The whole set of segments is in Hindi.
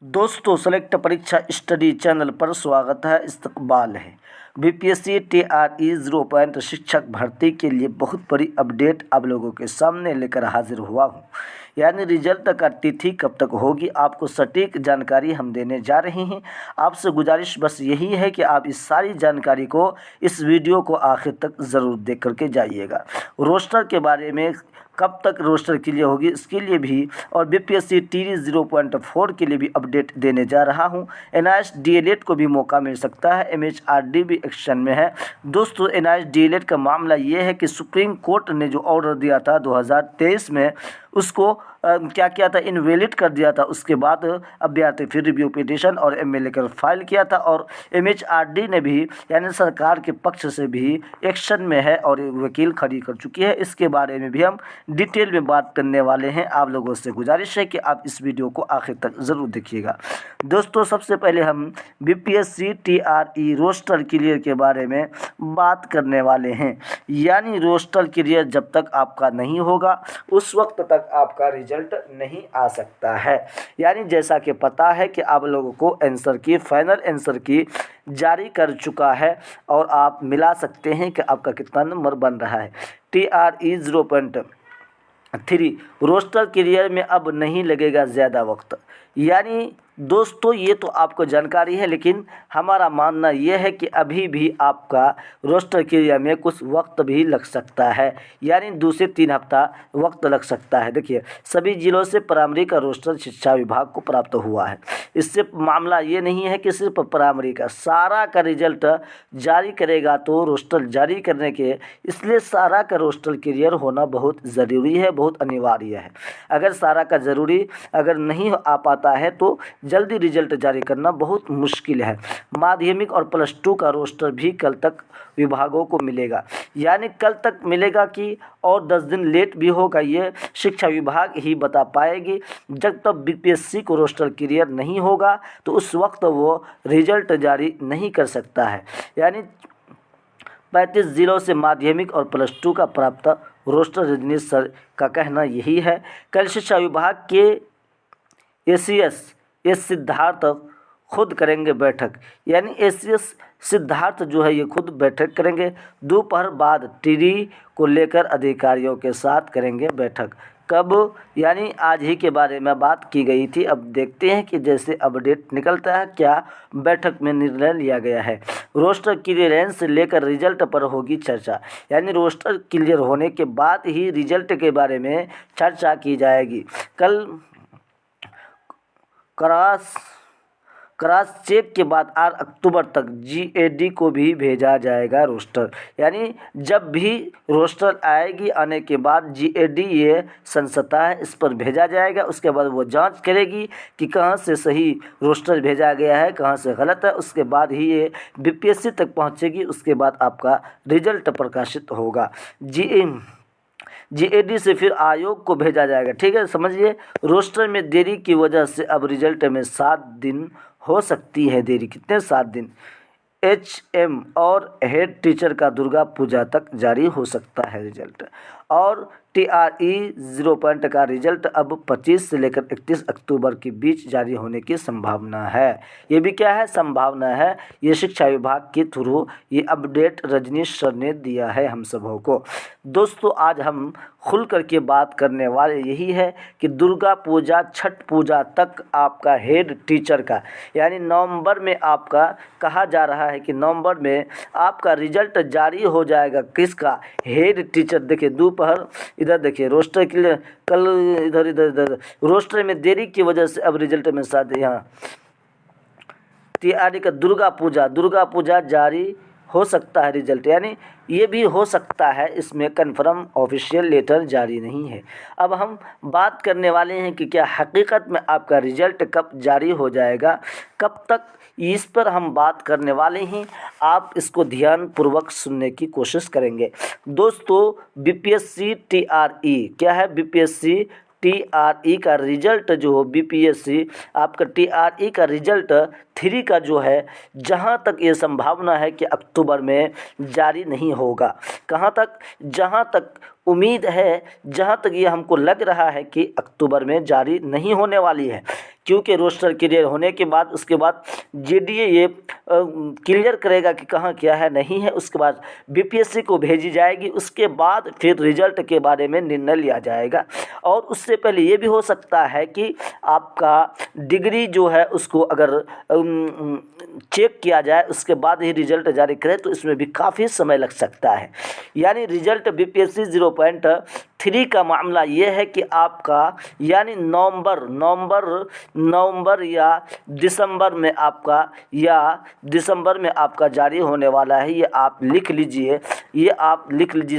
दोस्तों सेलेक्ट परीक्षा स्टडी चैनल पर स्वागत है। इस्तकबाल है। बीपीएससी टीआरई 0 शिक्षक भर्ती के लिए बहुत बड़ी अपडेट आप लोगों के सामने लेकर हाजिर हुआ हूँ। यानी रिजल्ट का तिथि कब तक होगी, आपको सटीक जानकारी हम देने जा रहे हैं। आपसे गुजारिश बस यही है कि आप इस सारी जानकारी को इस वीडियो को आखिर तक ज़रूर देख करके जाइएगा। रोस्टर के बारे में कब तक रोस्टर क्लियर होगी इसके लिए भी और बीपीएससी टीआरई 0.4 के लिए भी अपडेट देने जा रहा हूं। एनआईएस डीएलएड को भी मौका मिल सकता है, एमएचआरडी भी एक्शन में है। दोस्तों एनआईएस डीएलएड का मामला ये है कि सुप्रीम कोर्ट ने जो ऑर्डर दिया था 2023 में उसको क्या किया था, इनवैलिड कर दिया था। उसके बाद अभ्यर्थी फिर रिव्यू पिटीशन और एमएलए कर फाइल किया था और एमएचआरडी ने भी यानी सरकार के पक्ष से भी एक्शन में है और वकील खड़ी कर चुकी है। इसके बारे में भी हम डिटेल में बात करने वाले हैं। आप लोगों से गुजारिश है कि आप इस वीडियो को आखिर तक ज़रूर देखिएगा। दोस्तों सबसे पहले हम बीपीएससी टीआरई रोस्टर क्लियर के बारे में बात करने वाले हैं। यानी रोस्टर क्लियर जब तक आपका नहीं होगा उस वक्त तक आपका रिजल्ट नहीं आ सकता है। यानी जैसा कि पता है कि आप लोगों को आंसर की फाइनल आंसर की जारी कर चुका है और आप मिला सकते हैं कि आपका कितना नंबर बन रहा है। टीआरई 0.3 रोस्टर क्लियर में अब नहीं लगेगा ज़्यादा वक्त। यानी दोस्तों ये तो आपको जानकारी है, लेकिन हमारा मानना यह है कि अभी भी आपका रोस्टर क्लियर में कुछ वक्त भी लग सकता है। यानी 2 से 3 हफ्ता वक्त लग सकता है। देखिए सभी जिलों से प्राइमरी का रोस्टर शिक्षा विभाग को प्राप्त हुआ है। इससे मामला ये नहीं है कि सिर्फ प्राइमरी का, सारा का रिजल्ट जारी करेगा तो रोस्टर जारी करने के इसलिए सारा का रोस्टर क्लियर होना बहुत ज़रूरी है, बहुत अनिवार्य है। अगर सारा का ज़रूरी अगर नहीं आ पाता है तो जल्दी रिजल्ट जारी करना बहुत मुश्किल है। माध्यमिक और +2 का रोस्टर भी कल तक विभागों को मिलेगा। यानी कल तक मिलेगा कि और 10 दिन लेट भी होगा, ये शिक्षा विभाग ही बता पाएगी। जब तक बीपीएससी को रोस्टर क्लियर नहीं होगा तो उस वक्त वो रिजल्ट जारी नहीं कर सकता है। यानी 35 जिलों से माध्यमिक और +2 का प्राप्त रोस्टर रजनीश सर का कहना यही है। कल शिक्षा विभाग के एसीएस सिद्धार्थ खुद करेंगे बैठक। एसीएस सिद्धार्थ जो है ये खुद बैठक करेंगे। दोपहर बाद टीडी को लेकर अधिकारियों के साथ करेंगे बैठक। कब? यानी आज ही के बारे में बात की गई थी। अब देखते हैं कि जैसे अपडेट निकलता है क्या बैठक में निर्णय लिया गया है। रोस्टर क्लियरेंस से लेकर रिजल्ट पर होगी चर्चा। यानी रोस्टर क्लियर होने के बाद ही रिजल्ट के बारे में चर्चा की जाएगी। कल क्रॉस चेक के बाद 8 अक्टूबर तक जीएडी को भी भेजा जाएगा रोस्टर। यानी जब भी रोस्टर आएगी आने के बाद जीएडी ये संस्था है इस पर भेजा जाएगा। उसके बाद वो जांच करेगी कि कहां से सही रोस्टर भेजा गया है, कहां से गलत है। उसके बाद ही ये बीपीएससी तक पहुंचेगी। उसके बाद आपका रिजल्ट प्रकाशित होगा। जीएडी से फिर आयोग को भेजा जाएगा। ठीक है, समझिए रोस्टर में देरी की वजह से अब रिजल्ट में 7 दिन हो सकती है देरी। कितने? 7 दिन। एचएम और हेड टीचर का दुर्गा पूजा तक जारी हो सकता है रिजल्ट। और टीआरई 0 का रिजल्ट अब 25 से लेकर 31 अक्टूबर के बीच जारी होने की संभावना है। ये भी क्या है? संभावना है। ये शिक्षा विभाग के थ्रू ये अपडेट रजनीश सर ने दिया है हम सबों को। दोस्तों आज हम खुल करके बात करने वाले यही है कि दुर्गा पूजा छठ पूजा तक आपका हेड टीचर का यानी नवंबर में आपका कहा जा रहा है कि नवंबर में आपका रिजल्ट जारी हो जाएगा। किसका? Head teacher. देखिए दोपहर इधर देखिए रोस्टर के लिए कल इधर रोस्टर में देरी की वजह से अब रिजल्ट में साथ यहाँ टीआरई का दुर्गा पूजा जारी हो सकता है रिजल्ट। यानी ये भी हो सकता है, इसमें कन्फर्म ऑफिशियल लेटर जारी नहीं है। अब हम बात करने वाले हैं कि क्या हकीकत में आपका रिजल्ट कब जारी हो जाएगा, कब तक, इस पर हम बात करने वाले हैं। आप इसको ध्यानपूर्वक सुनने की कोशिश करेंगे। दोस्तों बीपीएससी टीआरई क्या है? बीपीएससी टीआरई का रिजल्ट जो हो बीपीएससी आपका टीआरई का रिजल्ट 3 का जो है जहां तक ये संभावना है कि अक्टूबर में जारी नहीं होगा। कहां तक? जहां तक उम्मीद है, जहाँ तक ये हमको लग रहा है कि अक्टूबर में जारी नहीं होने वाली है, क्योंकि रोस्टर क्लियर होने के बाद उसके बाद जेडीए ये क्लियर करेगा कि कहाँ क्या है नहीं है, उसके बाद बीपीएससी को भेजी जाएगी, उसके बाद फिर रिजल्ट के बारे में निर्णय लिया जाएगा। और उससे पहले ये भी हो सकता है कि आपका डिग्री जो है उसको अगर चेक किया जाए, उसके बाद ही रिजल्ट जारी करें, तो इसमें भी काफ़ी समय लग सकता है। यानी रिजल्ट बीपीएससी 0.3 का मामला ये है कि आपका यानी नवंबर या दिसंबर में आपका जारी होने वाला है। ये आप लिख लीजिए,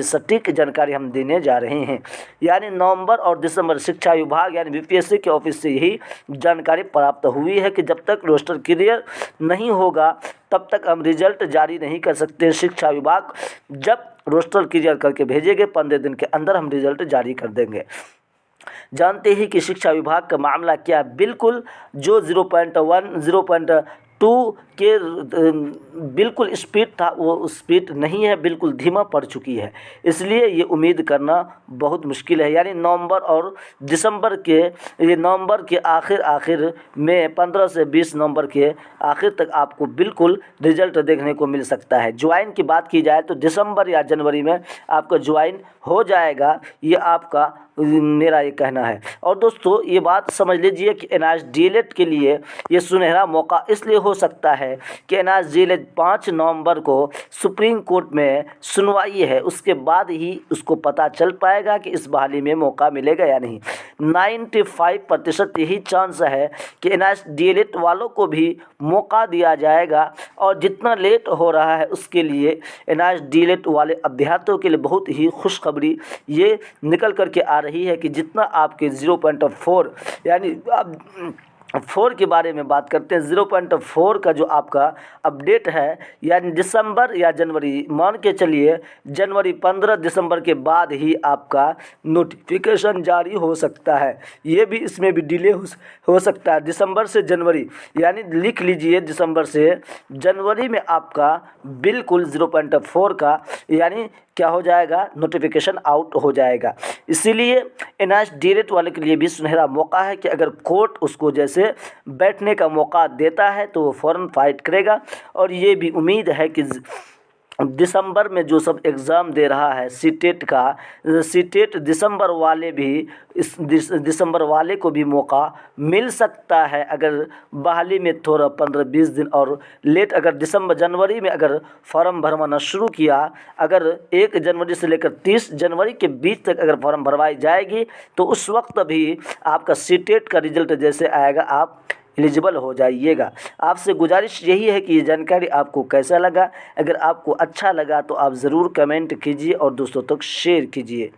सटीक जानकारी हम देने जा रहे हैं। यानी नवंबर और दिसंबर शिक्षा विभाग यानी बीपीएससी के ऑफिस से यही जानकारी प्राप्त हुई है कि जब तक रोस्टर क्लियर नहीं होगा तब तक हम रिजल्ट जारी नहीं कर सकते। शिक्षा विभाग जब रोस्टर क्लियर करके भेजेंगे 15 दिन के अंदर हम रिजल्ट जारी कर देंगे। जानते ही कि शिक्षा विभाग का मामला क्या, बिल्कुल जो 0.1 0.2 के बिल्कुल स्पीड था वो स्पीड नहीं है, बिल्कुल धीमा पड़ चुकी है। इसलिए ये उम्मीद करना बहुत मुश्किल है। यानी नवंबर के आखिर में 15 से 20 नवंबर के आखिर तक आपको बिल्कुल रिजल्ट देखने को मिल सकता है। ज्वाइन की बात की जाए तो दिसंबर या जनवरी में आपका ज्वाइन हो जाएगा, ये आपका मेरा ये कहना है। और दोस्तों ये बात समझ लीजिए कि एनआईएस डीएलएड के लिए ये सुनहरा मौका इसलिए हो सकता है कि एनआईएस डीएलएड 5 नवंबर को सुप्रीम कोर्ट में सुनवाई है, उसके बाद ही उसको पता चल पाएगा कि इस बहाली में मौका मिलेगा या नहीं। 95% यही चांस है कि एनआईएस डीएलएड वालों को भी मौका दिया जाएगा। और जितना लेट हो रहा है उसके लिए एनआईएस डीएलएड वाले अभ्यर्थियों के लिए बहुत ही खुशखबरी ये निकल करके आ रही है कि जितना आपके 0.4 यानी अब 4 के बारे में बात करते हैं। 0.4 का जो आपका अपडेट है यानी दिसंबर या जनवरी, मान के चलिए जनवरी 15 दिसंबर के बाद ही आपका नोटिफिकेशन जारी हो सकता है। ये भी इसमें भी डिले हो सकता है। दिसंबर से जनवरी यानी लिख लीजिए दिसंबर से जनवरी में आपका बिल्कुल 0.4 का यानी क्या हो जाएगा, नोटिफिकेशन आउट हो जाएगा। इसीलिए एनआईएस डीएलएड वाले के लिए भी सुनहरा मौका है कि अगर कोर्ट उसको जैसे बैठने का मौका देता है तो वो फ़ौरन फाइट करेगा। और ये भी उम्मीद है कि दिसंबर में जो सब एग्ज़ाम दे रहा है सीटेट दिसंबर वाले भी इस दिसंबर वाले को भी मौका मिल सकता है। अगर बहाली में थोड़ा 15-20 दिन और लेट, अगर जनवरी में अगर फॉर्म भरवाना शुरू किया, अगर 1 जनवरी से लेकर 30 जनवरी के बीच तक अगर फॉर्म भरवाई जाएगी तो उस वक्त भी आपका सीटेट का रिजल्ट जैसे आएगा आप एलिजिबल हो जाइएगा। आपसे गुजारिश यही है कि ये जानकारी आपको कैसा लगा। अगर आपको अच्छा लगा तो आप ज़रूर कमेंट कीजिए और दोस्तों तक शेयर कीजिए।